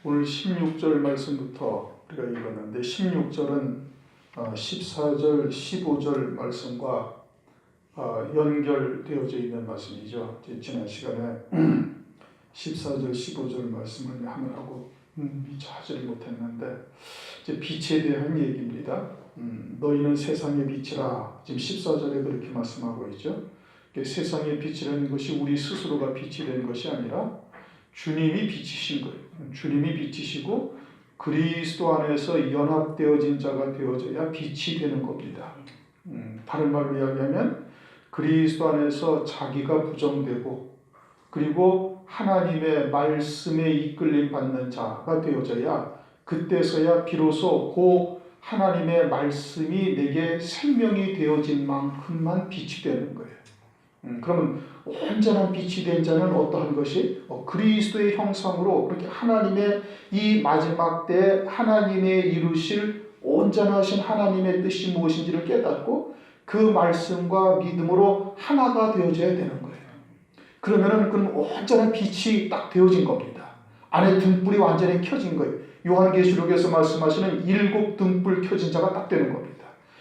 오늘 16절 말씀부터 우리가 읽었는데 16절은 14절, 15절 말씀과 연결되어져 있는 말씀이죠. 지난 시간에 14절, 15절 말씀을 하느라고 미처 하지 못했는데 이제 빛에 대한 얘기입니다. 너희는 세상의 빛이라 지금 14절에 그렇게 말씀하고 있죠. 세상의 빛이라는 것이 우리 스스로가 빛이 되는 것이 아니라 주님이 빛이신 거예요. 주님이 빛이시고 그리스도 안에서 연합되어진 자가 되어져야 빛이 되는 겁니다. 다른 말로 이야기하면 그리스도 안에서 자기가 부정되고 그리고 하나님의 말씀에 이끌림 받는 자가 되어져야 그때서야 비로소 그 하나님의 말씀이 내게 생명이 되어진 만큼만 빛이 되는 거예요. 그러면 온전한 빛이 된 자는 어떠한 것이 그리스도의 형상으로 그렇게 하나님의 이 마지막 때 하나님의 이루실 온전하신 하나님의 뜻이 무엇인지를 깨닫고 그 말씀과 믿음으로 하나가 되어져야 되는 거예요. 그러면은 그런 온전한 빛이 딱 되어진 겁니다. 안에 등불이 완전히 켜진 거예요. 요한계시록에서 말씀하시는 7 등불 켜진 자가 딱 되는 겁니다.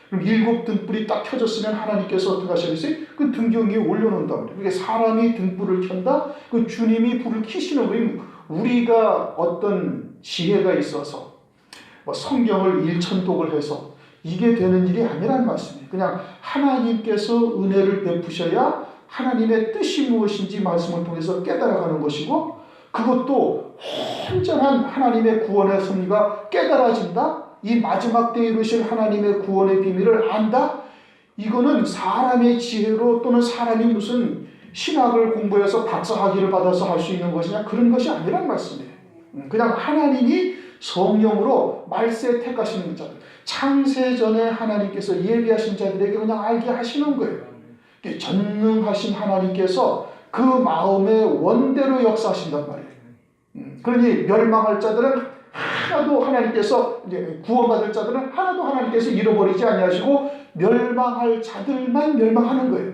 그럼 7 등불이 딱 켜졌으면 하나님께서 어떻게 하시겠어요? 그 등경 위에 올려놓는다. 그러니까 사람이 등불을 켠다? 그 주님이 불을 켜시는 거예요. 우리가 어떤 지혜가 있어서 성경을 일천독을 해서 이게 되는 일이 아니란 말씀이에요. 그냥 하나님께서 은혜를 베푸셔야 하나님의 뜻이 무엇인지 말씀을 통해서 깨달아가는 것이고 그것도 온전한 하나님의 구원의 섭리가 깨달아진다? 이 마지막 때에 이루실 하나님의 구원의 비밀을 안다? 이거는 사람의 지혜로 또는 사람이 무슨 신학을 공부해서 박사학위를 받아서 할 수 있는 것이냐 그런 것이 아니란 말씀이에요. 그냥 하나님이 성령으로 말세 택하시는 자들 창세전에 하나님께서 예비하신 자들에게 그냥 알게 하시는 거예요. 전능하신 하나님께서 그 마음의 원대로 역사하신단 말이에요. 그러니 멸망할 자들은 하나도 하나님께서 이제 구원받을 자들은 하나도 하나님께서 잃어버리지 아니하시고 멸망할 자들만 멸망하는 거예요.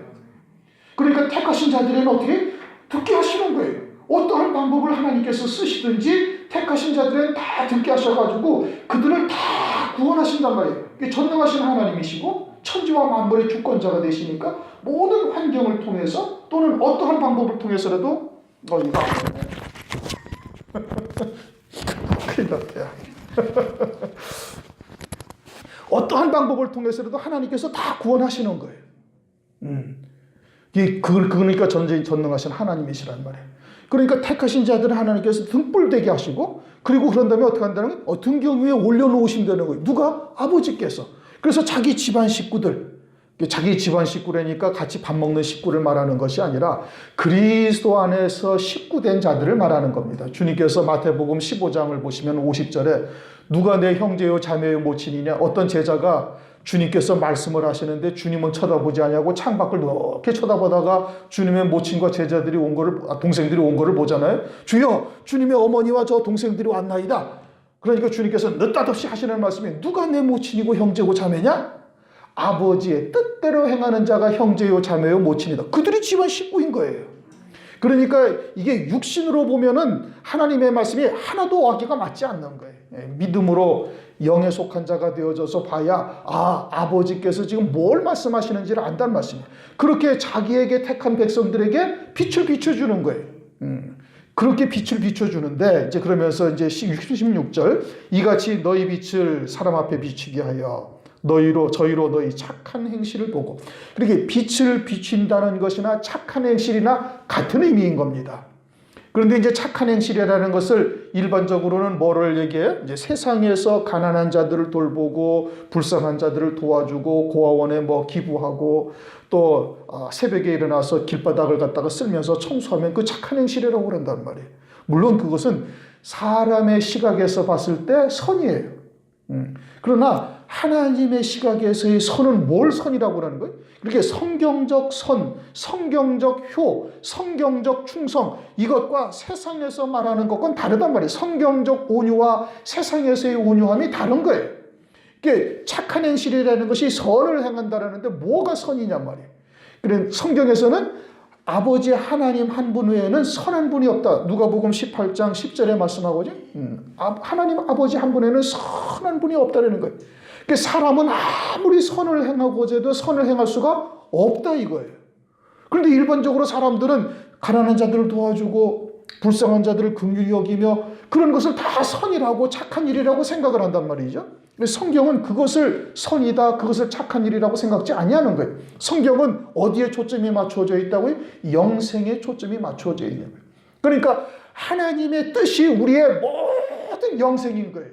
그러니까 택하신 자들에는 어떻게 듣게 하시는 거예요. 어떠한 방법을 하나님께서 쓰시든지 택하신 자들은 다 듣게 하셔가지고 그들을 다 구원하신단 말이에요. 전능하신 하나님이시고 천지와 만물의 주권자가 되시니까 모든 환경을 통해서 또는 어떠한 방법을 통해서라도 이거 큰일 났다. 어떠한 방법을 통해서라도 하나님께서 다 구원하시는 거예요. 그러니까 전능하신 하나님이시란 말이에요. 그러니까 택하신 자들은 하나님께서 등불되게 하시고 그리고 그런 다음에 어떻게 한다는 거예요? 등경 위에 올려놓으신다는 거예요. 누가? 아버지께서. 그래서 자기 집안 식구들 자기 집안 식구라니까 같이 밥 먹는 식구를 말하는 것이 아니라 그리스도 안에서 식구된 자들을 말하는 겁니다. 주님께서 마태복음 15장을 보시면 50절에 누가 내 형제요 자매요 모친이냐 어떤 제자가 주님께서 말씀을 하시는데 주님은 쳐다보지 않냐고 창밖을 이렇게 쳐다보다가 주님의 모친과 제자들이 온 거를 동생들이 온 거를 보잖아요. 주여 주님의 어머니와 저 동생들이 왔나이다. 그러니까 주님께서 느닷없이 하시는 말씀이 누가 내 모친이고 형제고 자매냐? 아버지의 뜻대로 행하는 자가 형제요 자매요 모친이다. 그들이 집안 식구인 거예요. 그러니까 이게 육신으로 보면은 하나님의 말씀이 하나도 어기가 맞지 않는 거예요. 믿음으로 영에 속한 자가 되어져서 봐야 아버지께서 지금 뭘 말씀하시는지를 안다는 말씀이에요. 그렇게 자기에게 택한 백성들에게 빛을 비춰주는 거예요. 그렇게 빛을 비춰주는데 이제 그러면서 이제 16절 이같이 너희 빛을 사람 앞에 비추게 하여 저희로 너희 착한 행실을 보고 그렇게 빛을 비춘다는 것이나 착한 행실이나 같은 의미인 겁니다. 그런데 이제 착한 행실이라는 것을 일반적으로는 뭐를 얘기해요? 이제 세상에서 가난한 자들을 돌보고 불쌍한 자들을 도와주고 고아원에 기부하고 또 새벽에 일어나서 길바닥을 갖다가 쓸면서 청소하면 그 착한 행실이라고 그런단 말이에요. 물론 그것은 사람의 시각에서 봤을 때 선이에요. 그러나 하나님의 시각에서의 선은 뭘 선이라고 하는 거예요? 그렇게 성경적 선, 성경적 효, 성경적 충성 이것과 세상에서 말하는 것과는 다르단 말이에요. 성경적 온유와 세상에서의 온유함이 다른 거예요. 이게 착한 행실이라는 것이 선을 행한다라는데 뭐가 선이냔 말이에요. 그래 성경에서는 아버지 하나님 한 분 외에는 선한 분이 없다. 누가복음 18장 10절에 말씀하고죠. 하나님 아버지 한 분 외에는 선한 분이 없다라는 거예요. 그러니까 사람은 아무리 선을 행하고자 해도 선을 행할 수가 없다 이거예요. 그런데 일반적으로 사람들은 가난한 자들을 도와주고 불쌍한 자들을 긍휼히 여기며 그런 것을 다 선이라고 착한 일이라고 생각을 한단 말이죠. 성경은 그것을 선이다, 그것을 착한 일이라고 생각지 아니하는 거예요. 성경은 어디에 초점이 맞춰져 있다고요? 영생에 초점이 맞춰져 있는 거예요. 그러니까 하나님의 뜻이 우리의 모든 영생인 거예요.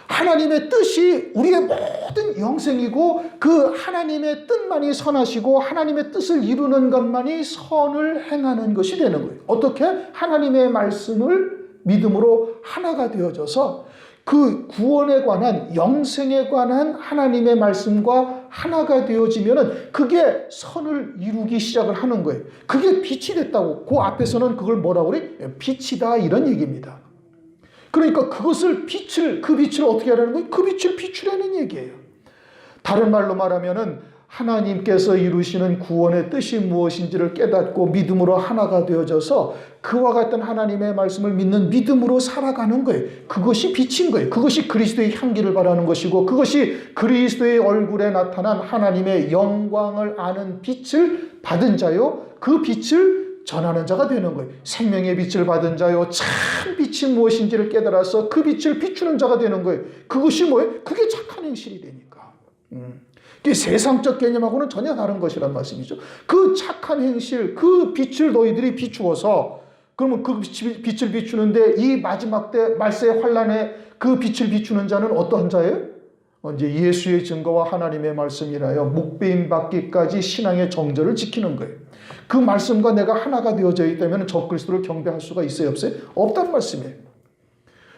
하나님의 뜻이 우리의 모든 영생이고 그 하나님의 뜻만이 선하시고 하나님의 뜻을 이루는 것만이 선을 행하는 것이 되는 거예요. 어떻게? 하나님의 말씀을 믿음으로 하나가 되어져서 그 구원에 관한 영생에 관한 하나님의 말씀과 하나가 되어지면은 그게 선을 이루기 시작을 하는 거예요. 그게 빛이 됐다고. 그 앞에서는 그걸 뭐라고 그래? 빛이다 이런 얘기입니다. 그러니까 그것을 그 빛을 어떻게 하라는 거예요? 그 빛을 비추라는 얘기예요. 다른 말로 말하면은 하나님께서 이루시는 구원의 뜻이 무엇인지를 깨닫고 믿음으로 하나가 되어져서 그와 같은 하나님의 말씀을 믿는 믿음으로 살아가는 거예요. 그것이 빛인 거예요. 그것이 그리스도의 향기를 바라는 것이고 그것이 그리스도의 얼굴에 나타난 하나님의 영광을 아는 빛을 받은 자요. 그 빛을 전하는 자가 되는 거예요. 생명의 빛을 받은 자요. 참 빛이 무엇인지를 깨달아서 그 빛을 비추는 자가 되는 거예요. 그것이 뭐예요? 그게 착한 행실이 되니까. 이게 세상적 개념하고는 전혀 다른 것이란 말씀이죠. 그 착한 행실, 그 빛을 너희들이 비추어서 그러면 그 빛을 비추는데 이 마지막 때 말세의 환란에 그 빛을 비추는 자는 어떠한 자예요? 이제 예수의 증거와 하나님의 말씀이라여 목배임 받기까지 신앙의 정절을 지키는 거예요. 그 말씀과 내가 하나가 되어져 있다면 적그리스도를 경배할 수가 있어요, 없어요? 없단 말씀이에요.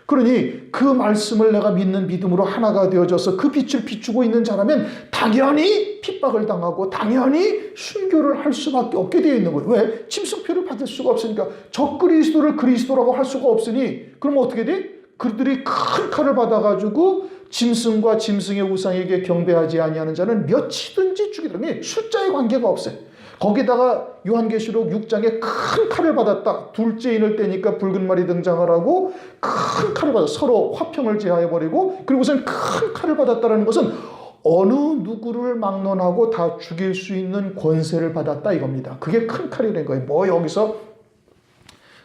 그러니 그 말씀을 내가 믿는 믿음으로 하나가 되어져서 그 빛을 비추고 있는 자라면 당연히 핍박을 당하고 당연히 순교를 할 수밖에 없게 되어 있는 거예요. 왜? 짐승표를 받을 수가 없으니까. 적그리스도를 그리스도라고 할 수가 없으니 그럼 어떻게 돼? 그들이 큰 칼을 받아가지고 짐승과 짐승의 우상에게 경배하지 아니하는 자는 몇이든지 죽이더라. 숫자에 관계가 없어요. 거기다가 요한계시록 6장에 큰 칼을 받았다. 둘째 인을 떼니까 붉은 말이 등장을 하고 큰 칼을 받아 서로 화평을 제하여버리고 그리고선 큰 칼을 받았다는 것은 어느 누구를 막론하고 다 죽일 수 있는 권세를 받았다 이겁니다. 그게 큰 칼이라는 거예요. 뭐 여기서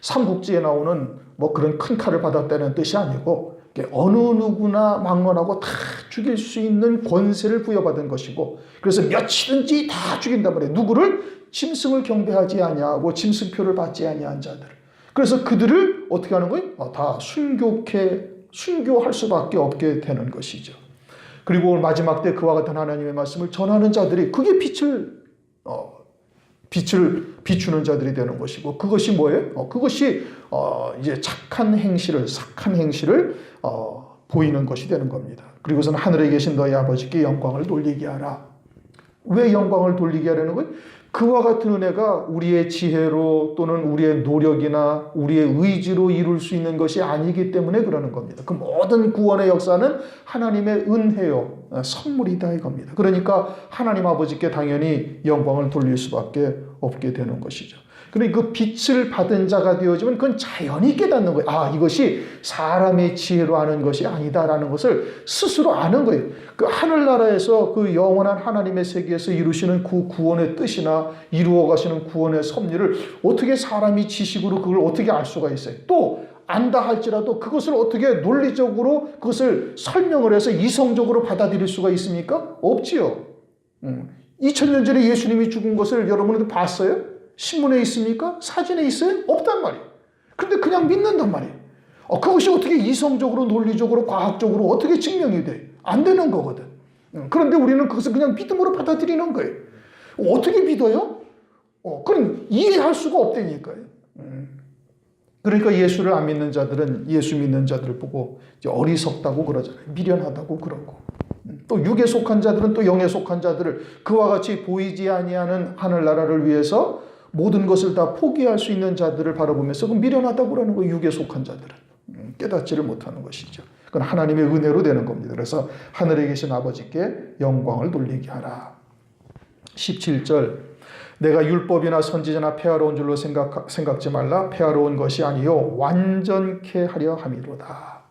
삼국지에 나오는 뭐 그런 큰 칼을 받았다는 뜻이 아니고 어느 누구나 막론하고 다 죽일 수 있는 권세를 부여받은 것이고 그래서 몇이든지 다 죽인단 말이에요. 누구를? 짐승을 경배하지 아니하고 짐승표를 받지 아니한 자들. 그래서 그들을 어떻게 하는 거예요? 다 순교할 수밖에 없게 되는 것이죠. 그리고 마지막 때 그와 같은 하나님의 말씀을 전하는 자들이 그게 빛을 비추는 자들이 되는 것이고 그것이 뭐예요? 그것이 이제 착한 행실을 보이는 것이 되는 겁니다. 그리고서는 하늘에 계신 너희 아버지께 영광을 돌리게 하라. 왜 영광을 돌리게 하려는 거예요? 그와 같은 은혜가 우리의 지혜로 또는 우리의 노력이나 우리의 의지로 이룰 수 있는 것이 아니기 때문에 그러는 겁니다. 그 모든 구원의 역사는 하나님의 은혜요, 선물이다 이겁니다. 그러니까 하나님 아버지께 당연히 영광을 돌릴 수밖에 없게 되는 것이죠. 그러니까 그 빛을 받은 자가 되어지면 그건 자연히 깨닫는 거예요. 이것이 사람의 지혜로 아는 것이 아니다라는 것을 스스로 아는 거예요. 그 하늘나라에서 그 영원한 하나님의 세계에서 이루시는 그 구원의 뜻이나 이루어 가시는 구원의 섭리를 어떻게 사람이 지식으로 그걸 어떻게 알 수가 있어요? 또 안다 할지라도 그것을 어떻게 논리적으로 그것을 설명을 해서 이성적으로 받아들일 수가 있습니까? 없지요. 2000년 전에 예수님이 죽은 것을 여러분들 봤어요? 신문에 있습니까? 사진에 있어요? 없단 말이에요. 그런데 그냥 믿는단 말이에요. 그것이 어떻게 이성적으로 논리적으로 과학적으로 어떻게 증명이 돼? 안 되는 거거든. 그런데 우리는 그것을 그냥 믿음으로 받아들이는 거예요. 어떻게 믿어요? 그럼 이해할 수가 없다니까요. 그러니까 예수를 안 믿는 자들은 예수 믿는 자들을 보고 이제 어리석다고 그러잖아요. 미련하다고 그러고. 또 육에 속한 자들은 또 영에 속한 자들을 그와 같이 보이지 아니하는 하늘나라를 위해서 모든 것을 다 포기할 수 있는 자들을 바라보면서 미련하다고 그러는 거예요. 육에 속한 자들은. 깨닫지를 못하는 것이죠. 그건 하나님의 은혜로 되는 겁니다. 그래서 하늘에 계신 아버지께 영광을 돌리게 하라. 17절 내가 율법이나 선지자나 폐하러 온 줄로 생각지 말라. 폐하러 온 것이 아니요 완전케 하려 함이로다.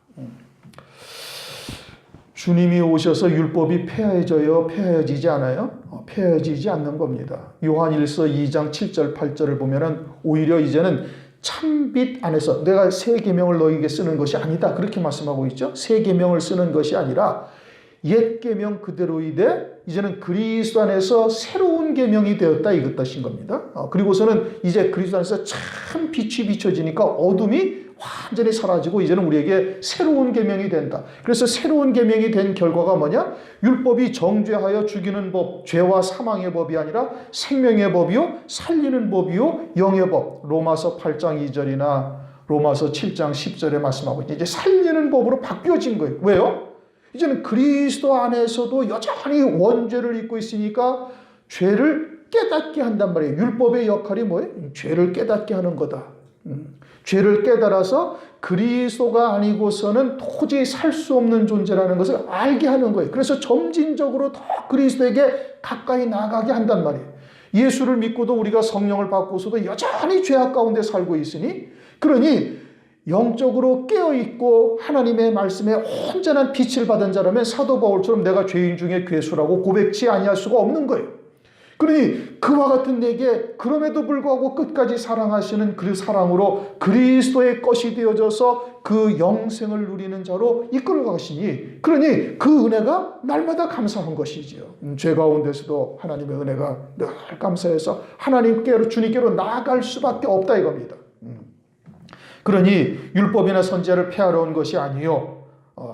주님이 오셔서 율법이 폐하여지지 않아요? 폐하여지지 않는 겁니다. 요한일서 2장 7절 8절을 보면은 오히려 이제는 참빛 안에서 내가 새 계명을 너희에게 쓰는 것이 아니다. 그렇게 말씀하고 있죠. 새 계명을 쓰는 것이 아니라 옛 계명 그대로이되 이제는 그리스도 안에서 새로운 계명이 되었다 이것 뜻인 겁니다. 그리고서는 이제 그리스도 안에서 참 빛이 비춰지니까 어둠이 완전히 사라지고 이제는 우리에게 새로운 계명이 된다. 그래서 새로운 계명이 된 결과가 뭐냐? 율법이 정죄하여 죽이는 법, 죄와 사망의 법이 아니라 생명의 법이요 살리는 법이요 영의 법. 로마서 8장 2절이나 로마서 7장 10절에 말씀하고 이제 살리는 법으로 바뀌어진 거예요. 왜요? 이제는 그리스도 안에서도 여전히 원죄를 입고 있으니까 죄를 깨닫게 한단 말이에요. 율법의 역할이 뭐예요? 죄를 깨닫게 하는 거다. 죄를 깨달아서 그리스도가 아니고서는 도저히 살 수 없는 존재라는 것을 알게 하는 거예요. 그래서 점진적으로 더 그리스도에게 가까이 나가게 한단 말이에요. 예수를 믿고도 우리가 성령을 받고서도 여전히 죄악 가운데 살고 있으니 그러니 영적으로 깨어있고 하나님의 말씀에 온전한 빛을 받은 자라면 사도 바울처럼 내가 죄인 중에 괴수라고 고백치 아니할 수가 없는 거예요. 그러니 그와 같은 내게 그럼에도 불구하고 끝까지 사랑하시는 그 사랑으로 그리스도의 것이 되어져서 그 영생을 누리는 자로 이끌어 가시니 그러니 그 은혜가 날마다 감사한 것이지요. 죄 가운데서도 하나님의 은혜가 늘 감사해서 하나님께로 주님께로 나아갈 수밖에 없다 이겁니다. 그러니 율법이나 선지자를 폐하러 온 것이 아니요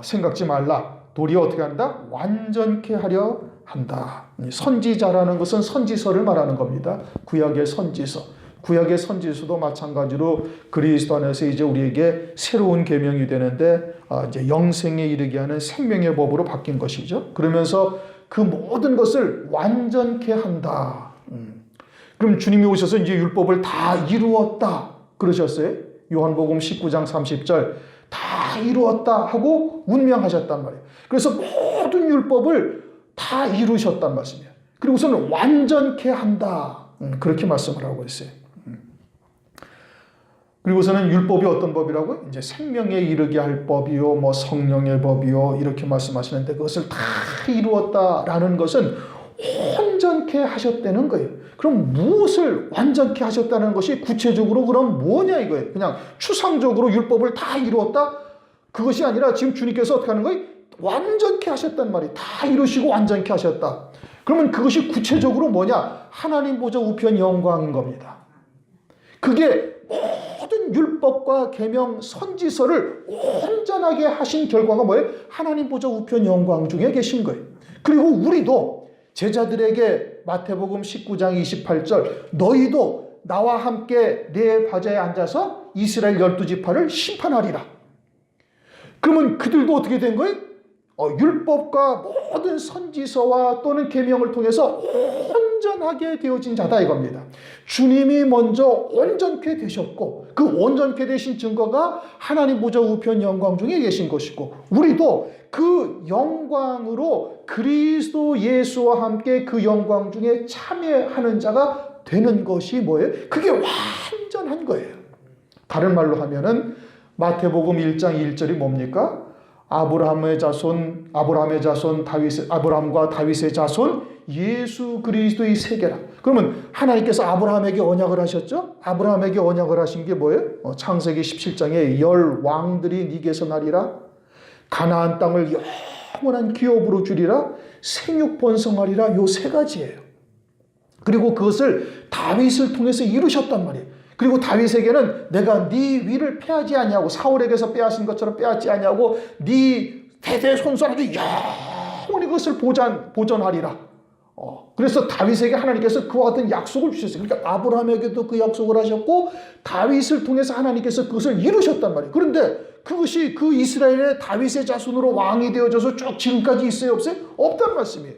생각지 말라. 도리어 어떻게 한다? 완전케 하려 한다. 선지자라는 것은 선지서를 말하는 겁니다. 구약의 선지서. 구약의 선지서도 마찬가지로 그리스도 안에서 이제 우리에게 새로운 계명이 되는데 이제 영생에 이르게 하는 생명의 법으로 바뀐 것이죠. 그러면서 그 모든 것을 완전케 한다. 그럼 주님이 오셔서 이제 율법을 다 이루었다 그러셨어요. 요한복음 19장 30절 다 이루었다 하고 운명하셨단 말이에요. 그래서 모든 율법을 다 이루셨단 말씀이에요. 그리고서는 완전케 한다. 그렇게 말씀을 하고 있어요. 그리고서는 율법이 어떤 법이라고요? 이제 생명에 이르게 할 법이요, 뭐 성령의 법이요, 이렇게 말씀하시는데 그것을 다 이루었다라는 것은 온전케 하셨다는 거예요. 그럼 무엇을 완전케 하셨다는 것이 구체적으로 그럼 뭐냐 이거예요. 그냥 추상적으로 율법을 다 이루었다? 그것이 아니라 지금 주님께서 어떻게 하는 거예요? 완전케 하셨단 말이에요. 다 이루시고 완전케 하셨다. 그러면 그것이 구체적으로 뭐냐? 하나님 보좌 우편 영광인 겁니다. 그게 모든 율법과 계명 선지서를 온전하게 하신 결과가 뭐예요? 하나님 보좌 우편 영광 중에 계신 거예요. 그리고 우리도 제자들에게 마태복음 19장 28절 너희도 나와 함께 내 바자에 앉아서 이스라엘 12지파를 심판하리라. 그러면 그들도 어떻게 된 거예요? 율법과 모든 선지서와 또는 계명을 통해서 온전하게 되어진 자다 이겁니다. 주님이 먼저 온전케 되셨고 그 온전케 되신 증거가 하나님 보좌 우편 영광 중에 계신 것이고 우리도 그 영광으로 그리스도 예수와 함께 그 영광 중에 참여하는 자가 되는 것이 뭐예요? 그게 완전한 거예요. 다른 말로 하면은 마태복음 1장 1절이 뭡니까? 아브라함의 자손 아브라함과 다윗의 자손 예수 그리스도의 세계라. 그러면 하나님께서 아브라함에게 언약을 하셨죠? 아브라함에게 언약을 하신 게 뭐예요? 창세기 17장에 10 왕들이 네게서 나리라. 가나안 땅을 영원한 기업으로 주리라. 생육 번성하리라. 요 세 가지예요. 그리고 그것을 다윗을 통해서 이루셨단 말이에요. 그리고 다윗에게는 내가 네 위를 빼앗지 아니하고 사울에게서 빼앗은 것처럼 빼앗지 아니하고 네 대대손손 아주 영원히 그것을 보존하리라. 그래서 다윗에게 하나님께서 그와 같은 약속을 주셨어요. 그러니까 아브라함에게도 그 약속을 하셨고 다윗을 통해서 하나님께서 그것을 이루셨단 말이에요. 그런데 그것이 그 이스라엘의 다윗의 자손으로 왕이 되어져서 쭉 지금까지 있어요? 없어요? 없단 말씀이에요.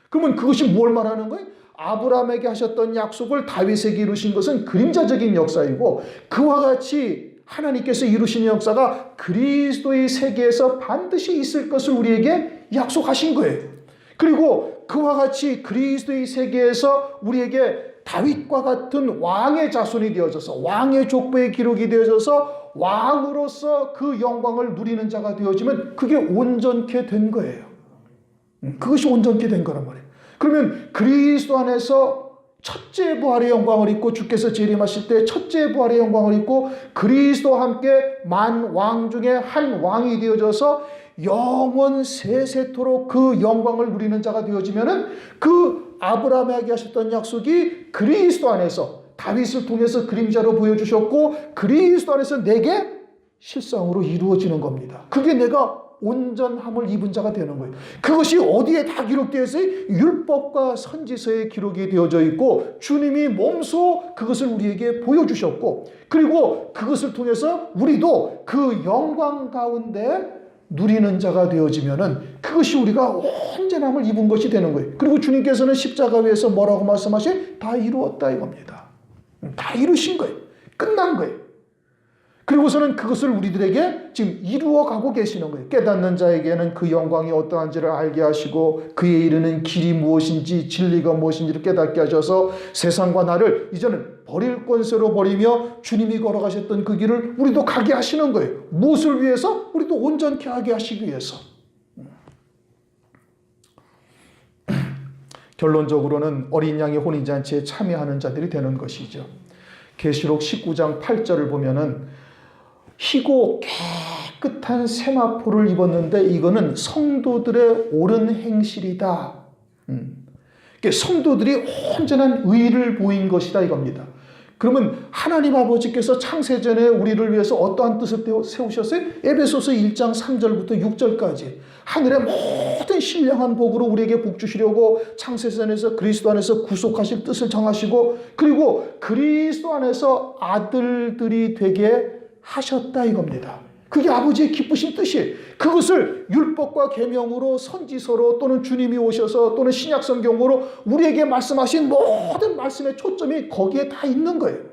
그러면 그것이 뭘 말하는 거예요? 아브라함에게 하셨던 약속을 다윗에게 이루신 것은 그림자적인 역사이고 그와 같이 하나님께서 이루신 역사가 그리스도의 세계에서 반드시 있을 것을 우리에게 약속하신 거예요. 그리고 그와 같이 그리스도의 세계에서 우리에게 다윗과 같은 왕의 자손이 되어져서 왕의 족보의 기록이 되어져서 왕으로서 그 영광을 누리는 자가 되어지면 그게 온전케 된 거예요. 그것이 온전케 된 거란 말이에요. 그러면 그리스도 안에서 첫째 부활의 영광을 입고 주께서 재림하실 때 첫째 부활의 영광을 입고 그리스도와 함께 만 왕 중에 한 왕이 되어져서 영원 세세토록 그 영광을 누리는 자가 되어지면은 그 아브라함에게 하셨던 약속이 그리스도 안에서 다윗을 통해서 그림자로 보여주셨고 그리스도 안에서 내게 실상으로 이루어지는 겁니다. 그게 내가 온전함을 입은 자가 되는 거예요. 그것이 어디에 다 기록되어 있어요? 율법과 선지서에 기록이 되어져 있고 주님이 몸소 그것을 우리에게 보여주셨고 그리고 그것을 통해서 우리도 그 영광 가운데 누리는 자가 되어지면은 그것이 우리가 온전함을 입은 것이 되는 거예요. 그리고 주님께서는 십자가 위에서 뭐라고 말씀하신? 다 이루었다 이겁니다. 다 이루신 거예요. 끝난 거예요. 그리고서는 그것을 우리들에게 지금 이루어가고 계시는 거예요. 깨닫는 자에게는 그 영광이 어떠한지를 알게 하시고 그에 이르는 길이 무엇인지 진리가 무엇인지를 깨닫게 하셔서 세상과 나를 이제는 버릴 권세로 버리며 주님이 걸어가셨던 그 길을 우리도 가게 하시는 거예요. 무엇을 위해서? 우리도 온전케 하게 하시기 위해서. 결론적으로는 어린 양의 혼인잔치에 참여하는 자들이 되는 것이죠. 계시록 19장 8절을 보면은 희고 깨끗한 세마포를 입었는데 이거는 성도들의 옳은 행실이다. 성도들이 온전한 의를 보인 것이다 이겁니다. 그러면 하나님 아버지께서 창세전에 우리를 위해서 어떠한 뜻을 세우셨어요? 에베소서 1장 3절부터 6절까지 하늘의 모든 신령한 복으로 우리에게 복 주시려고 창세전에서 그리스도 안에서 구속하실 뜻을 정하시고 그리고 그리스도 안에서 아들들이 되게 하셨다 이겁니다. 그게 아버지의 기쁘신 뜻이에요. 그것을 율법과 계명으로 선지서로 또는 주님이 오셔서 또는 신약 성경으로 우리에게 말씀하신 모든 말씀의 초점이 거기에 다 있는 거예요.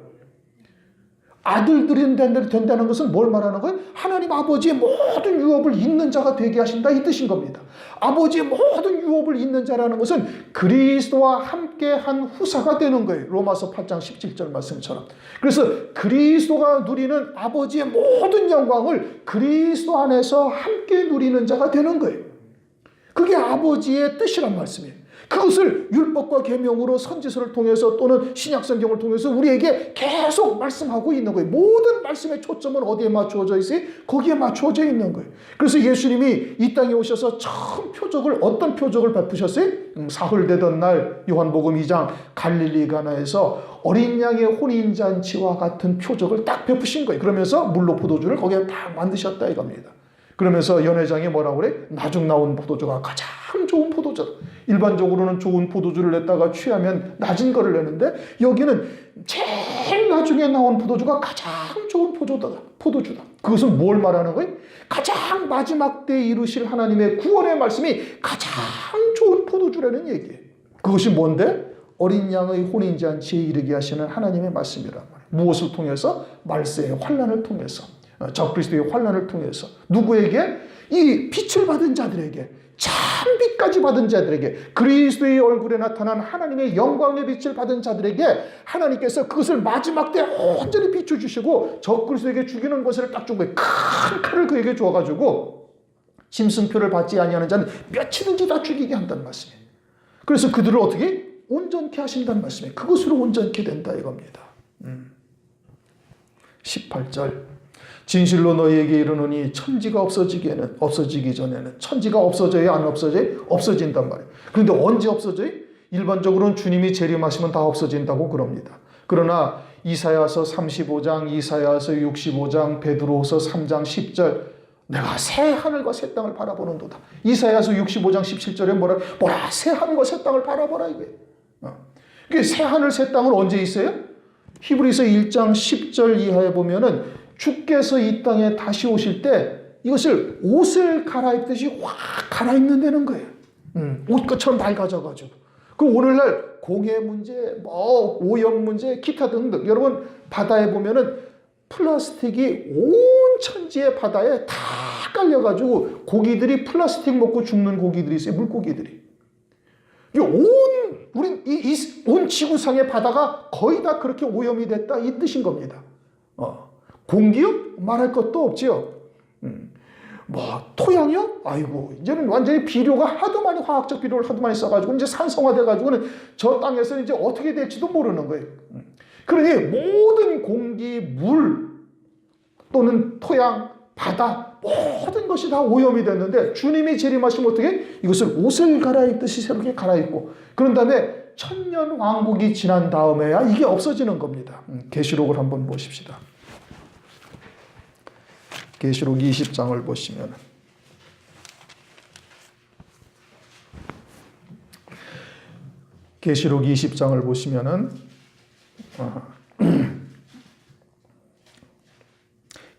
아들들이 된다는 것은 뭘 말하는 거예요? 하나님 아버지의 모든 유업을 잇는 자가 되게 하신다 이 뜻인 겁니다. 아버지의 모든 유업을 잇는 자라는 것은 그리스도와 함께한 후사가 되는 거예요. 로마서 8장 17절 말씀처럼. 그래서 그리스도가 누리는 아버지의 모든 영광을 그리스도 안에서 함께 누리는 자가 되는 거예요. 그게 아버지의 뜻이란 말씀이에요. 그것을 율법과 계명으로 선지서를 통해서 또는 신약 성경을 통해서 우리에게 계속 말씀하고 있는 거예요. 모든 말씀의 초점은 어디에 맞추어져 있어요? 거기에 맞추어져 있는 거예요. 그래서 예수님이 이 땅에 오셔서 처음 표적을 어떤 표적을 베푸셨어요? 사흘 되던 날 요한복음 2장 갈릴리 가나에서 어린 양의 혼인잔치와 같은 표적을 딱 베푸신 거예요. 그러면서 물로 포도주를 거기에 딱 만드셨다 이겁니다. 그러면서 연회장이 뭐라고 그래? 나중 나온 포도주가 가장 좋은 포도주다. 일반적으로는 좋은 포도주를 냈다가 취하면 낮은 거를 내는데 여기는 제일 나중에 나온 포도주가 가장 좋은 포도주다. 그것은 뭘 말하는 거예요? 가장 마지막 때에 이루실 하나님의 구원의 말씀이 가장 좋은 포도주라는 얘기예요. 그것이 뭔데? 어린 양의 혼인잔치에 이르게 하시는 하나님의 말씀이란 말이에요. 무엇을 통해서? 말세의 환난을 통해서. 적그리스도의 환난을 통해서 누구에게? 이 빛을 받은 자들에게, 참빛까지 받은 자들에게, 그리스도의 얼굴에 나타난 하나님의 영광의 빛을 받은 자들에게 하나님께서 그것을 마지막 때 온전히 비춰주시고 적그리스도에게 죽이는 것을 딱 준 거예요. 큰 칼을 그에게 주어가지고 짐승표를 받지 아니하는 자는 며칠든지 다 죽이게 한다는 말씀이에요. 그래서 그들을 어떻게? 온전케 하신다는 말씀이에요. 그것으로 온전케 된다 이겁니다. 18절 진실로 너희에게 이르노니 천지가 없어지기 전에는 천지가 없어져야 안 없어져요? 없어진단 말이에요. 그런데 언제 없어져요? 일반적으로는 주님이 재림하시면 다 없어진다고 그럽니다. 그러나 이사야서 35장, 이사야서 65장, 베드로후서 3장 10절 내가 새 하늘과 새 땅을 바라보는도다. 이사야서 65장 17절에 뭐라 새 하늘과 새 땅을 바라보라 이거예요. 새 하늘 새 땅은 언제 있어요? 히브리서 1장 10절 이하에 보면은 주께서 이 땅에 다시 오실 때 이것을 옷을 갈아입듯이 확 갈아입는다는 거예요. 옷것처럼 밝아져가지고. 그럼 오늘날 공해 문제, 오염 문제, 기타 등등. 여러분 바다에 보면은 플라스틱이 온 천지의 바다에 다 깔려가지고 고기들이 플라스틱 먹고 죽는 고기들이 있어요. 물고기들이. 우린 온 지구상의 바다가 거의 다 그렇게 오염이 됐다 이 뜻인 겁니다. 공기요? 말할 것도 없지요. 토양이요? 아이고, 이제는 완전히 비료가 하도 많이, 화학적 비료를 하도 많이 써가지고, 이제 산성화돼가지고는 저 땅에서 이제 어떻게 될지도 모르는 거예요. 그러니 모든 공기, 물, 또는 토양, 바다, 모든 것이 다 오염이 됐는데, 주님이 재림하시면 어떻게? 이것을 옷을 갈아입듯이 새롭게 갈아입고, 그런 다음에 천년 왕국이 지난 다음에야 이게 없어지는 겁니다. 계시록을 한번 보십시다. 계시록 20장을 보시면 계시록 20장을 보시면은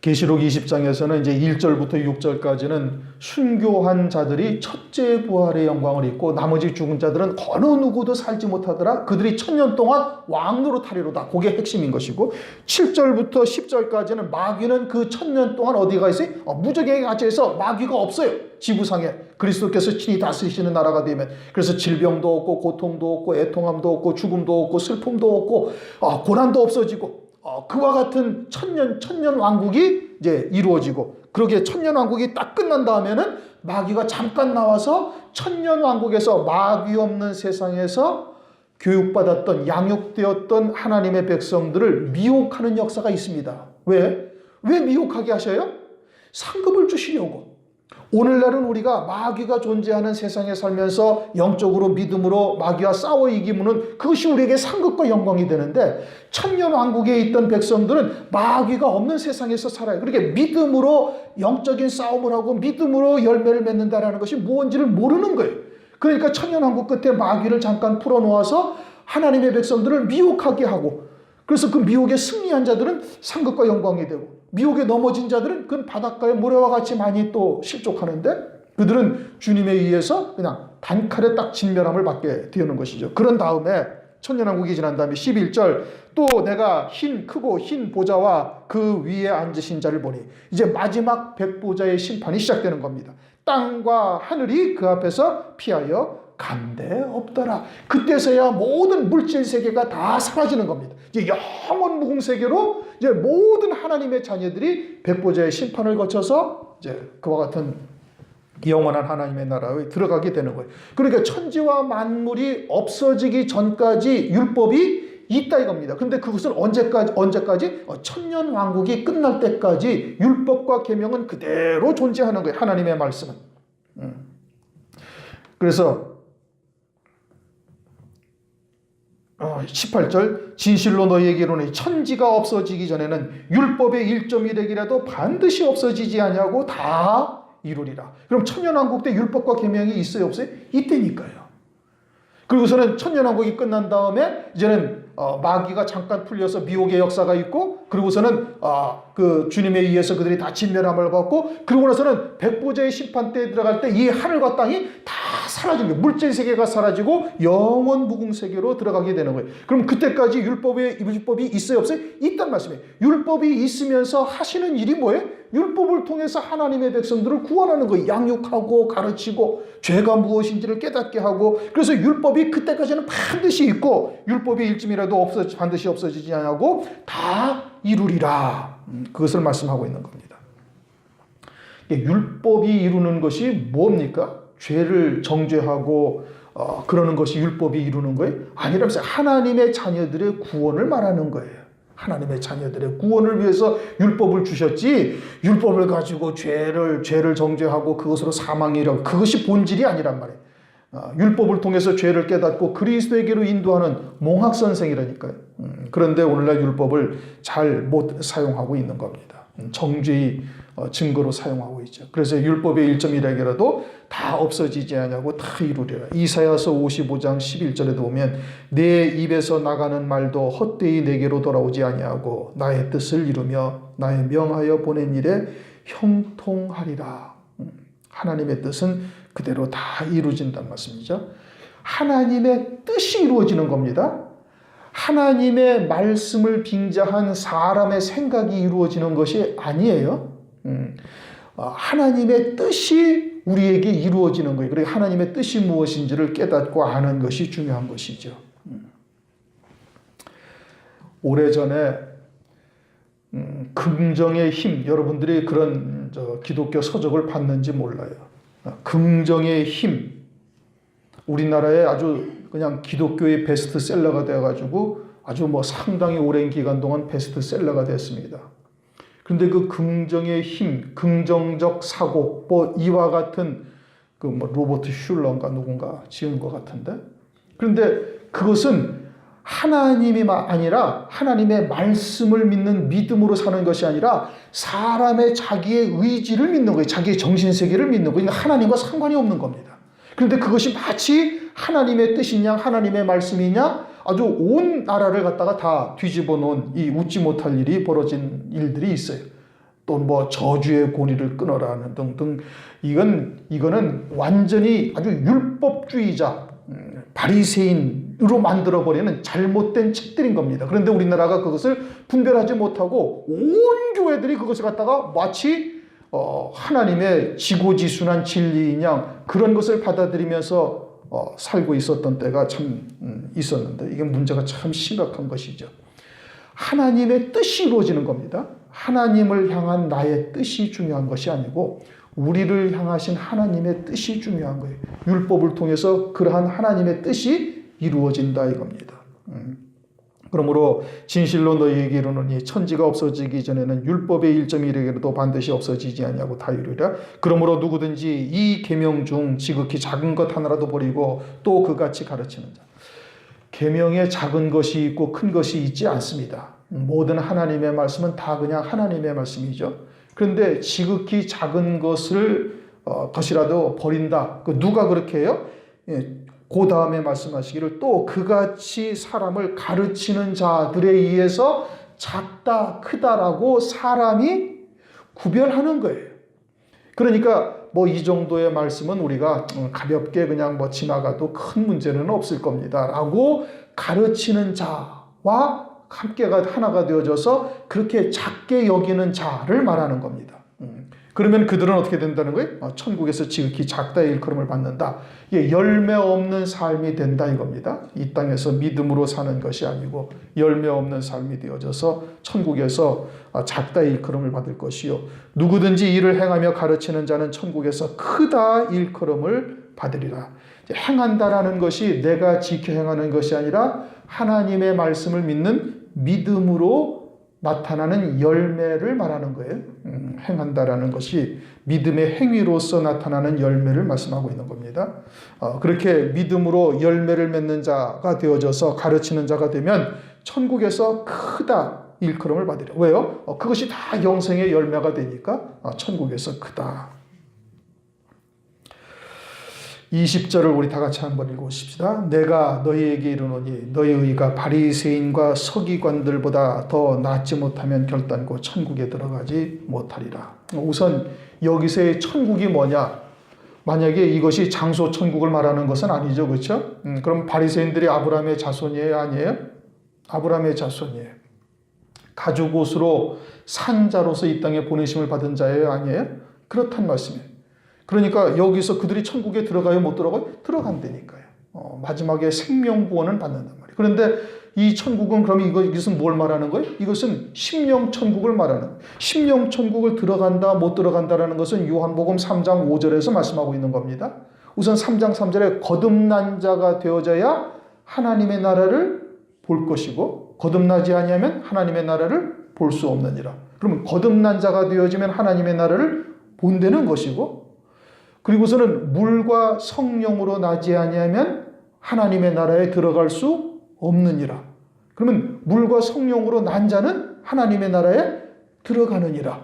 계시록 20장에서는 이제 1절부터 6절까지는 순교한 자들이 첫째 부활의 영광을 입고 나머지 죽은 자들은 어느 누구도 살지 못하더라. 그들이 천년 동안 왕노릇하리로다. 그게 핵심인 것이고 7절부터 10절까지는 마귀는 그 천년 동안 어디가 있어요? 무적의 가치에서 마귀가 없어요. 지구상에 그리스도께서 친히 다스리시는 나라가 되면 그래서 질병도 없고 고통도 없고 애통함도 없고 죽음도 없고 슬픔도 없고 고난도 없어지고 그와 같은 천년 왕국이 이제 이루어지고 그러기에 천년 왕국이 딱 끝난 다음에는 마귀가 잠깐 나와서 천년 왕국에서 마귀 없는 세상에서 교육받았던 양육되었던 하나님의 백성들을 미혹하는 역사가 있습니다. 왜? 왜 미혹하게 하셔요? 상급을 주시려고. 오늘날은 우리가 마귀가 존재하는 세상에 살면서 영적으로 믿음으로 마귀와 싸워 이기면 그것이 우리에게 상급과 영광이 되는데 천년 왕국에 있던 백성들은 마귀가 없는 세상에서 살아요. 그렇게 믿음으로 영적인 싸움을 하고 믿음으로 열매를 맺는다는 것이 무엇인지를 모르는 거예요. 그러니까 천년 왕국 끝에 마귀를 잠깐 풀어놓아서 하나님의 백성들을 미혹하게 하고 그래서 그 미혹에 승리한 자들은 상급과 영광이 되고 미혹에 넘어진 자들은 그건 바닷가의 모래와 같이 많이 또 실족하는데 그들은 주님에 의해서 그냥 단칼에 딱 진멸함을 받게 되는 것이죠. 그런 다음에 천년왕국이 지난 다음에 11절 또 내가 크고 흰 보좌와 그 위에 앉으신 자를 보니 이제 마지막 백보자의 심판이 시작되는 겁니다. 땅과 하늘이 그 앞에서 피하여 간데 없더라. 그때서야 모든 물질 세계가 다 사라지는 겁니다. 이제 영원 무궁 세계로 이제 모든 하나님의 자녀들이 백보자의 심판을 거쳐서 이제 그와 같은 영원한 하나님의 나라에 들어가게 되는 거예요. 그러니까 천지와 만물이 없어지기 전까지 율법이 있다 이겁니다. 그런데 그것은 언제까지? 천년 왕국이 끝날 때까지 율법과 계명은 그대로 존재하는 거예요. 하나님의 말씀은. 그래서 18절 진실로 너희에게 이르노니 천지가 없어지기 전에는 율법의 1.1핵이라도 반드시 없어지지 아니하고 다 이루리라. 그럼 천년왕국 때 율법과 계명이 있어요 없어요? 이때니까요. 그리고서는 천년왕국이 끝난 다음에 이제는 마귀가 잠깐 풀려서 미혹의 역사가 있고 그리고서는 그 주님에 의해서 그들이 다 진멸함을 받고 그러고 나서는 백보자의 심판 때에 들어갈 때 이 하늘과 땅이 다 사라지는 거예요. 물질 세계가 사라지고 영원 무궁 세계로 들어가게 되는 거예요. 그럼 그때까지 율법이 있어요 없어요? 있단 말씀이에요. 율법이 있으면서 하시는 일이 뭐예요? 율법을 통해서 하나님의 백성들을 구원하는 거예요. 양육하고 가르치고 죄가 무엇인지를 깨닫게 하고 그래서 율법이 그때까지는 반드시 있고 율법이 일점이라도 반드시 없어지지 않고 다 이루리라. 그것을 말씀하고 있는 겁니다. 율법이 이루는 것이 뭡니까? 죄를 정죄하고 그러는 것이 율법이 이루는 거예요? 아니라면서 하나님의 자녀들의 구원을 말하는 거예요. 하나님의 자녀들의 구원을 위해서 율법을 주셨지 율법을 가지고 죄를 정죄하고 그것으로 사망이라고 그것이 본질이 아니란 말이에요. 율법을 통해서 죄를 깨닫고 그리스도에게로 인도하는 몽학선생이라니까요. 그런데 오늘날 율법을 잘 못 사용하고 있는 겁니다. 정죄의 증거로 사용하고 있죠. 그래서 율법의 1.1핵이라도 다 없어지지 않냐고 다 이루리라. 이사야서 55장 11절에도 보면 내 입에서 나가는 말도 헛되이 내게로 돌아오지 아니하고 나의 뜻을 이루며 나의 명하여 보낸 일에 형통하리라. 하나님의 뜻은 그대로 다 이루어진다는 말씀이죠. 하나님의 뜻이 이루어지는 겁니다. 하나님의 말씀을 빙자한 사람의 생각이 이루어지는 것이 아니에요. 하나님의 뜻이 우리에게 이루어지는 거예요. 그러니까 하나님의 뜻이 무엇인지를 깨닫고 아는 것이 중요한 것이죠. 오래전에 긍정의 힘, 여러분들이 그런 기독교 서적을 봤는지 몰라요. 긍정의 힘, 우리나라에 아주 그냥 기독교의 베스트셀러가 되어가지고 아주 상당히 오랜 기간 동안 베스트셀러가 됐습니다. 그런데 그 긍정의 힘, 긍정적 사고, 이와 같은 로버트 슐러인가 누군가 지은 것 같은데, 그런데 그것은 하나님이 아니라 하나님의 말씀을 믿는 믿음으로 사는 것이 아니라 사람의 자기의 의지를 믿는 거예요. 자기의 정신세계를 믿는 거예요. 그러니까 하나님과 상관이 없는 겁니다. 그런데 그것이 마치 하나님의 뜻이냐 하나님의 말씀이냐 아주 온 나라를 갖다가 다 뒤집어 놓은 이 웃지 못할 일이 벌어진 일들이 있어요. 또 저주의 고리를 끊어라는 등등. 이거는 완전히 아주 율법주의자, 바리새인으로 만들어버리는 잘못된 책들인 겁니다. 그런데 우리나라가 그것을 분별하지 못하고 온 교회들이 그것을 갖다가 마치 하나님의 지고지순한 진리인 양 그런 것을 받아들이면서 살고 있었던 때가 참 있었는데, 이게 문제가 참 심각한 것이죠. 하나님의 뜻이 이루어지는 겁니다. 하나님을 향한 나의 뜻이 중요한 것이 아니고 우리를 향하신 하나님의 뜻이 중요한 거예요. 율법을 통해서 그러한 하나님의 뜻이 이루어진다 이겁니다. 그러므로 진실로 너희에게 이르노니 천지가 없어지기 전에는 율법의 일점이 이르기라도 반드시 없어지지 아니하고 다 이루리라. 그러므로 누구든지 이 계명 중 지극히 작은 것 하나라도 버리고 또 그같이 가르치는 자. 계명에 작은 것이 있고 큰 것이 있지 않습니다. 모든 하나님의 말씀은 다 그냥 하나님의 말씀이죠. 그런데 지극히 작은 것이라도 버린다. 누가 그렇게 해요? 그 다음에 말씀하시기를 또 그같이 사람을 가르치는 자들에 의해서 작다 크다라고 사람이 구별하는 거예요. 그러니까 이 정도의 말씀은 우리가 가볍게 그냥 지나가도 큰 문제는 없을 겁니다 라고 가르치는 자와 함께가 하나가 되어져서 그렇게 작게 여기는 자를 말하는 겁니다. 그러면 그들은 어떻게 된다는 거예요? 천국에서 지극히 작다의 일컬음을 받는다. 이게 열매 없는 삶이 된다 이겁니다. 이 땅에서 믿음으로 사는 것이 아니고 열매 없는 삶이 되어져서 천국에서 작다의 일컬음을 받을 것이요. 누구든지 이를 행하며 가르치는 자는 천국에서 크다 일컬음을 받으리라. 행한다라는 것이 내가 지켜 행하는 것이 아니라 하나님의 말씀을 믿는 믿음으로 나타나는 열매를 말하는 거예요. 행한다라는 것이 믿음의 행위로서 나타나는 열매를 말씀하고 있는 겁니다. 그렇게 믿음으로 열매를 맺는 자가 되어져서 가르치는 자가 되면 천국에서 크다 일컬음을 받으려. 왜요? 그것이 다 영생의 열매가 되니까 천국에서 크다. 20절을 우리 다 같이 한번 읽어보십시다. 내가 너희에게 이르노니 너희 의가 바리새인과 서기관들보다 더 낫지 못하면 결단코 천국에 들어가지 못하리라. 우선 여기서의 천국이 뭐냐? 만약에 이것이 장소 천국을 말하는 것은 아니죠. 그렇죠? 그럼 바리새인들이 아브라함의 자손이에요? 아니에요? 아브라함의 자손이에요. 가죽 옷으로 산자로서 이 땅에 보내심을 받은 자예요? 아니에요? 그렇단 말씀이에요. 그러니까 여기서 그들이 천국에 들어가요? 못 들어가요? 들어간다니까요. 마지막에 생명구원은 받는단 말이에요. 그런데 이 천국은 그럼 이것은 뭘 말하는 거예요? 이것은 심령천국을 말하는 거예요. 심령천국을 들어간다 못 들어간다라는 것은 요한복음 3장 5절에서 말씀하고 있는 겁니다. 우선 3장 3절에 거듭난 자가 되어져야 하나님의 나라를 볼 것이고 거듭나지 아니하면 하나님의 나라를 볼 수 없느니라. 그러면 거듭난 자가 되어지면 하나님의 나라를 본다는 것이고, 그리고서는 물과 성령으로 나지 아니하면 하나님의 나라에 들어갈 수 없느니라. 그러면 물과 성령으로 난 자는 하나님의 나라에 들어가느니라.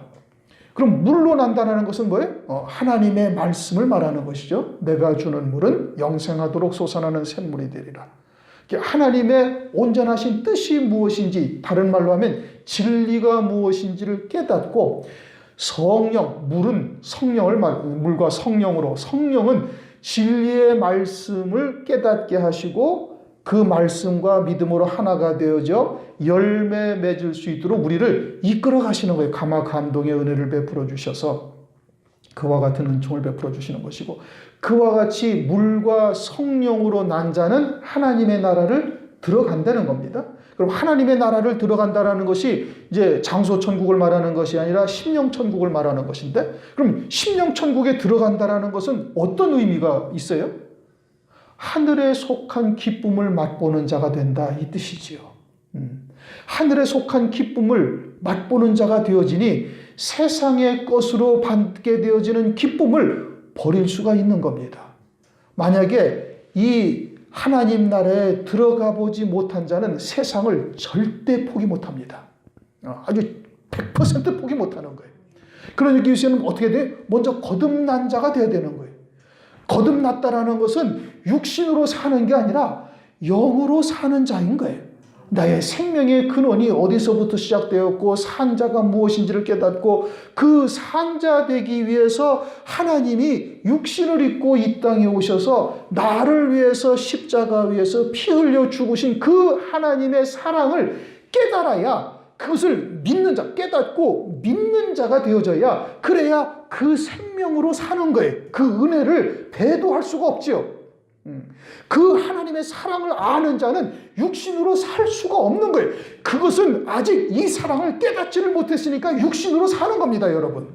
그럼 물로 난다는 것은 뭐예요? 하나님의 말씀을 말하는 것이죠. 내가 주는 물은 영생하도록 솟아나는 샘물이 되리라. 하나님의 온전하신 뜻이 무엇인지, 다른 말로 하면 진리가 무엇인지를 깨닫고, 성령, 물은 성령을 물과 성령으로, 성령은 진리의 말씀을 깨닫게 하시고 그 말씀과 믿음으로 하나가 되어져 열매 맺을 수 있도록 우리를 이끌어 가시는 거예요. 감화 감동의 은혜를 베풀어 주셔서 그와 같은 은총을 베풀어 주시는 것이고, 그와 같이 물과 성령으로 난 자는 하나님의 나라를 들어간다는 겁니다. 그럼 하나님의 나라를 들어간다라는 것이 이제 장소천국을 말하는 것이 아니라 심령천국을 말하는 것인데, 그럼 심령천국에 들어간다라는 것은 어떤 의미가 있어요? 하늘에 속한 기쁨을 맛보는 자가 된다, 이 뜻이지요. 하늘에 속한 기쁨을 맛보는 자가 되어지니 세상의 것으로 받게 되어지는 기쁨을 버릴 수가 있는 겁니다. 만약에 이 하나님 나라에 들어가 보지 못한 자는 세상을 절대 포기 못합니다. 아주 100% 포기 못하는 거예요. 그러기 위해서는 어떻게 돼? 먼저 거듭난 자가 되어야 되는 거예요. 거듭났다라는 것은 육신으로 사는 게 아니라 영으로 사는 자인 거예요. 나의 생명의 근원이 어디서부터 시작되었고 산자가 무엇인지를 깨닫고 그 산자 되기 위해서 하나님이 육신을 입고 이 땅에 오셔서 나를 위해서 십자가 위에서 피 흘려 죽으신 그 하나님의 사랑을 깨달아야, 그것을 믿는 자, 깨닫고 믿는 자가 되어져야, 그래야 그 생명으로 사는 거예요. 그 은혜를 배도할 수가 없지요. 그 하나님의 사랑을 아는 자는 육신으로 살 수가 없는 거예요. 그것은 아직 이 사랑을 깨닫지를 못했으니까 육신으로 사는 겁니다, 여러분.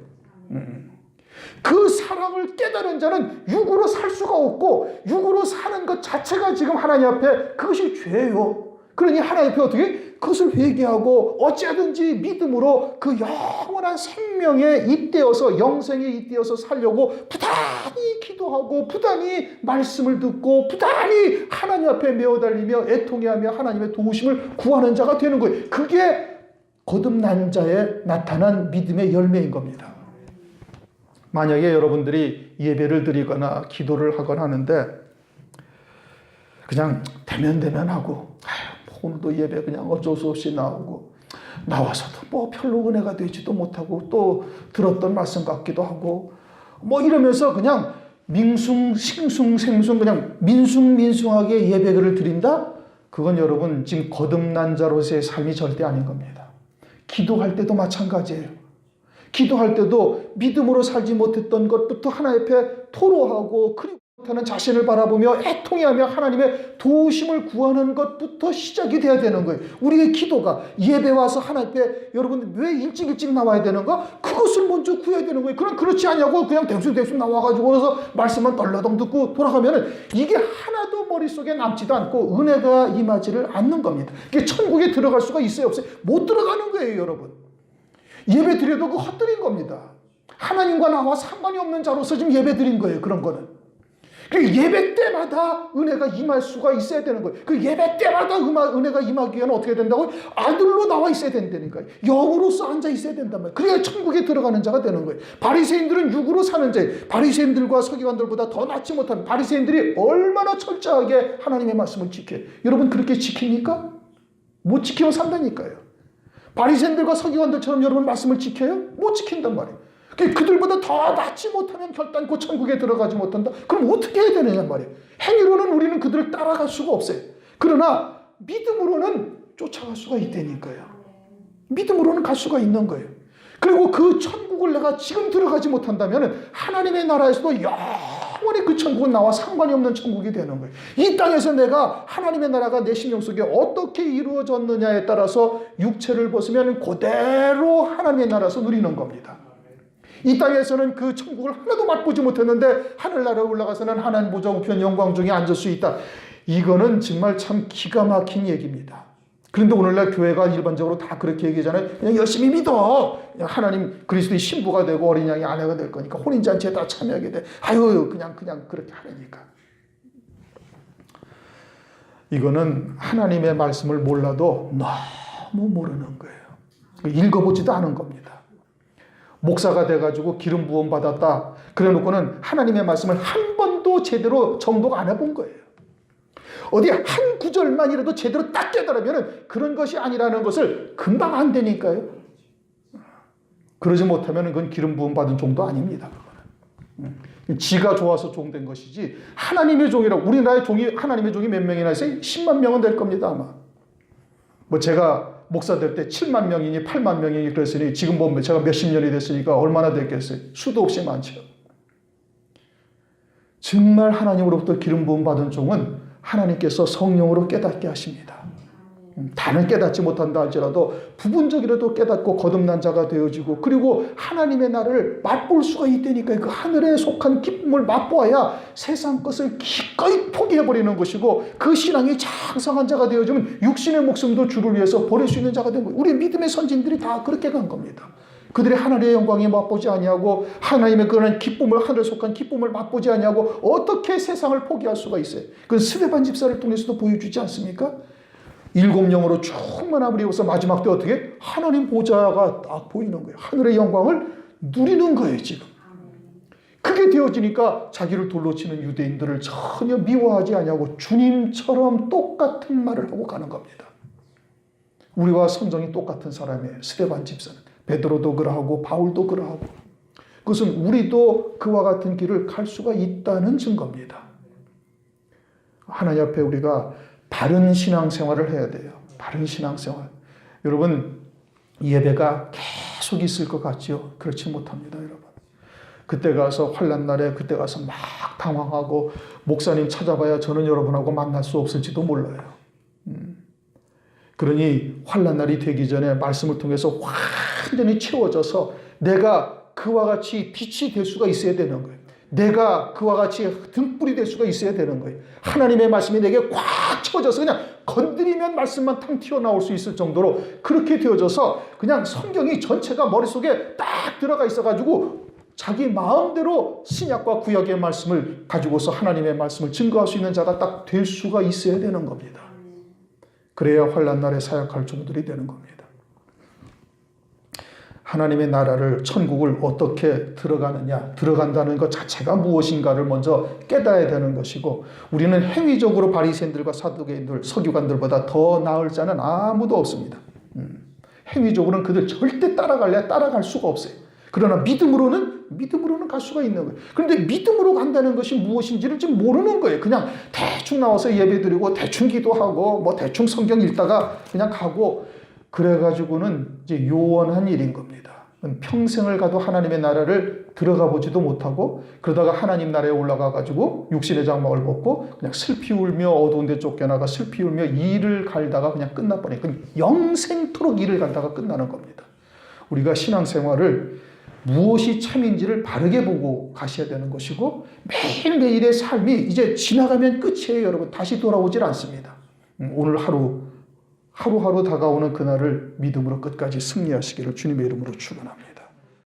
그 사랑을 깨달은 자는 육으로 살 수가 없고, 육으로 사는 것 자체가 지금 하나님 앞에 그것이 죄예요. 그러니 하나님 앞에 어떻게? 그것을 회개하고 어찌하든지 믿음으로 그 영원한 생명에 잇대어서, 영생에 잇대어서 살려고 부단히 기도하고 부단히 말씀을 듣고 부단히 하나님 앞에 메어달리며 애통해하며 하나님의 도우심을 구하는 자가 되는 거예요. 그게 거듭난 자에 나타난 믿음의 열매인 겁니다. 만약에 여러분들이 예배를 드리거나 기도를 하거나 하는데 그냥 대면하고 오늘도 예배 그냥 어쩔 수 없이 나오고, 나와서도 뭐 별로 은혜가 되지도 못하고 또 들었던 말씀 같기도 하고 뭐 이러면서 그냥 밍숭 그냥 민숭하게 예배를 드린다? 그건 여러분 지금 거듭난 자로서의 삶이 절대 아닌 겁니다. 기도할 때도 마찬가지예요. 기도할 때도 믿음으로 살지 못했던 것부터 하나님 앞에 토로하고, 그리고 못하는 자신을 바라보며 애통해하며 하나님의 도우심을 구하는 것부터 시작이 돼야 되는 거예요. 우리의 기도가, 예배 와서 하나님 앞에 여러분 왜 일찍 나와야 되는가? 그것을 먼저 구해야 되는 거예요. 그렇지 않냐고 그냥 대충 나와가지고 그래서 말씀만 떨러덩 듣고 돌아가면은 이게 하나도 머릿속에 남지도 않고 은혜가 임하지를 않는 겁니다. 이게 천국에 들어갈 수가 있어요, 없어요? 못 들어가는 거예요, 여러분. 예배 드려도 그 헛들인 겁니다. 하나님과 나와 상관이 없는 자로서 지금 예배 드린 거예요, 그런 거는. 예배 때마다 은혜가 임할 수가 있어야 되는 거예요. 그 예배 때마다 은혜가 임하기 위해는 어떻게 된다고요? 아들로 나와 있어야 된다니까요. 영으로서 앉아 있어야 된단 말이에요. 그래야 천국에 들어가는 자가 되는 거예요. 바리새인들은 육으로 사는 자예요. 바리새인들과 서기관들보다 더 낫지 못한 바리새인들이 얼마나 철저하게 하나님의 말씀을 지켜요. 여러분 그렇게 지킵니까? 못 지키면 산다니까요. 바리새인들과 서기관들처럼 여러분 말씀을 지켜요? 못 지킨단 말이에요. 그들보다 더 낫지 못하면 결단코 천국에 들어가지 못한다. 그럼 어떻게 해야 되느냐 말이에요. 행위로는 우리는 그들을 따라갈 수가 없어요. 그러나 믿음으로는 쫓아갈 수가 있다니까요. 믿음으로는 갈 수가 있는 거예요. 그리고 그 천국을 내가 지금 들어가지 못한다면 하나님의 나라에서도 영원히 그 천국은 나와 상관이 없는 천국이 되는 거예요. 이 땅에서 내가 하나님의 나라가 내 심령 속에 어떻게 이루어졌느냐에 따라서 육체를 벗으면 그대로 하나님의 나라에서 누리는 겁니다. 이 땅에서는 그 천국을 하나도 맛보지 못했는데 하늘나라에 올라가서는 하나님 보좌 우편 영광 중에 앉을 수 있다. 이거는 정말 참 기가 막힌 얘기입니다. 그런데 오늘날 교회가 일반적으로 다 그렇게 얘기하잖아요. 그냥 열심히 믿어. 그냥 하나님 그리스도의 신부가 되고 어린 양의 아내가 될 거니까 혼인잔치에 다 참여하게 돼. 아유 그냥 그렇게 하려니까. 이거는 하나님의 말씀을 몰라도 너무 모르는 거예요. 읽어보지도 않은 겁니다. 목사가 돼가지고 기름 부음 받았다. 그래놓고는 하나님의 말씀을 한 번도 제대로 정독 안 해본 거예요. 어디 한 구절만이라도 제대로 딱 깨달으면 그런 것이 아니라는 것을 금방 안 되니까요. 그러지 못하면 그건 기름 부음 받은 종도 아닙니다. 지가 좋아서 종된 것이지 하나님의 종이라고. 우리나라의 종이 하나님의 종이 몇 명이나 있어요? 10만 명은 될 겁니다 아마. 뭐 제가 목사 될 때 7만 명이니 8만 명이니 그랬으니 지금 뭐 제가 몇십 년이 됐으니까 얼마나 됐겠어요? 수도 없이 많죠. 정말 하나님으로부터 기름 부음 받은 종은 하나님께서 성령으로 깨닫게 하십니다. 다는 깨닫지 못한다 할지라도 부분적이라도 깨닫고 거듭난 자가 되어지고, 그리고 하나님의 나라를 맛볼 수가 있다니까요. 그 하늘에 속한 기쁨을 맛보아야 세상 것을 기꺼이 포기해버리는 것이고, 그 신앙이 장성한 자가 되어지면 육신의 목숨도 주를 위해서 버릴 수 있는 자가 된 거예요. 우리 믿음의 선진들이 다 그렇게 간 겁니다. 그들이 하늘의 영광에 맛보지 아니하고 하나님의 그런 기쁨을, 하늘에 속한 기쁨을 맛보지 아니하고 어떻게 세상을 포기할 수가 있어요? 그 스데반 집사를 통해서도 보여주지 않습니까? 7영으로 충만함으로써 마지막 때 어떻게? 하나님 보좌가 딱 보이는 거예요. 하늘의 영광을 누리는 거예요, 지금. 그게 되어지니까 자기를 돌로 치는 유대인들을 전혀 미워하지 아니하고 주님처럼 똑같은 말을 하고 가는 겁니다. 우리와 성정이 똑같은 사람이에요. 스데반 집사는. 베드로도 그러하고 바울도 그러하고. 그것은 우리도 그와 같은 길을 갈 수가 있다는 증거입니다. 하나님 앞에 우리가 바른 신앙생활을 해야 돼요. 바른 신앙생활. 여러분, 예배가 계속 있을 것 같지요? 그렇지 못합니다, 여러분. 그때 가서 환난 날에 그때 가서 막 당황하고 목사님 찾아봐야 저는 여러분하고 만날 수 없을지도 몰라요. 그러니 환난 날이 되기 전에 말씀을 통해서 완전히 채워져서 내가 그와 같이 빛이 될 수가 있어야 되는 거예요. 내가 그와 같이 등불이 될 수가 있어야 되는 거예요. 하나님의 말씀이 내게 꽉 채워져서 그냥 건드리면 말씀만 탕 튀어나올 수 있을 정도로 그렇게 되어져서 그냥 성경이 전체가 머릿속에 딱 들어가 있어가지고 자기 마음대로 신약과 구약의 말씀을 가지고서 하나님의 말씀을 증거할 수 있는 자가 딱 될 수가 있어야 되는 겁니다. 그래야 환난 날에 사역할 종들이 되는 겁니다. 하나님의 나라를, 천국을 어떻게 들어간다는 것 자체가 무엇인가를 먼저 깨달아야 되는 것이고, 우리는 행위적으로 바리새인들과 사두개인들, 서기관들보다 더 나을 자는 아무도 없습니다. 행위적으로는 그들 절대 따라갈 수가 없어요. 그러나 믿음으로는 갈 수가 있는 거예요. 그런데 믿음으로 간다는 것이 무엇인지를 지금 모르는 거예요. 그냥 대충 나와서 예배드리고 대충 기도하고 뭐 대충 성경 읽다가 그냥 가고, 그래가지고는 이제 요원한 일인 겁니다. 평생을 가도 하나님의 나라를 들어가 보지도 못하고, 그러다가 하나님 나라에 올라가가지고 육신의 장막을 벗고 그냥 슬피 울며 어두운 데 쫓겨나가 슬피 울며 일을 갈다가 그냥 끝나버려요. 영생토록 일을 갈다가 끝나는 겁니다. 우리가 신앙생활을 무엇이 참인지를 바르게 보고 가셔야 되는 것이고, 매일매일의 삶이 이제 지나가면 끝이에요, 여러분. 다시 돌아오질 않습니다. 오늘 하루하루 다가오는 그날을 믿음으로 끝까지 승리하시기를 주님의 이름으로 축원합니다.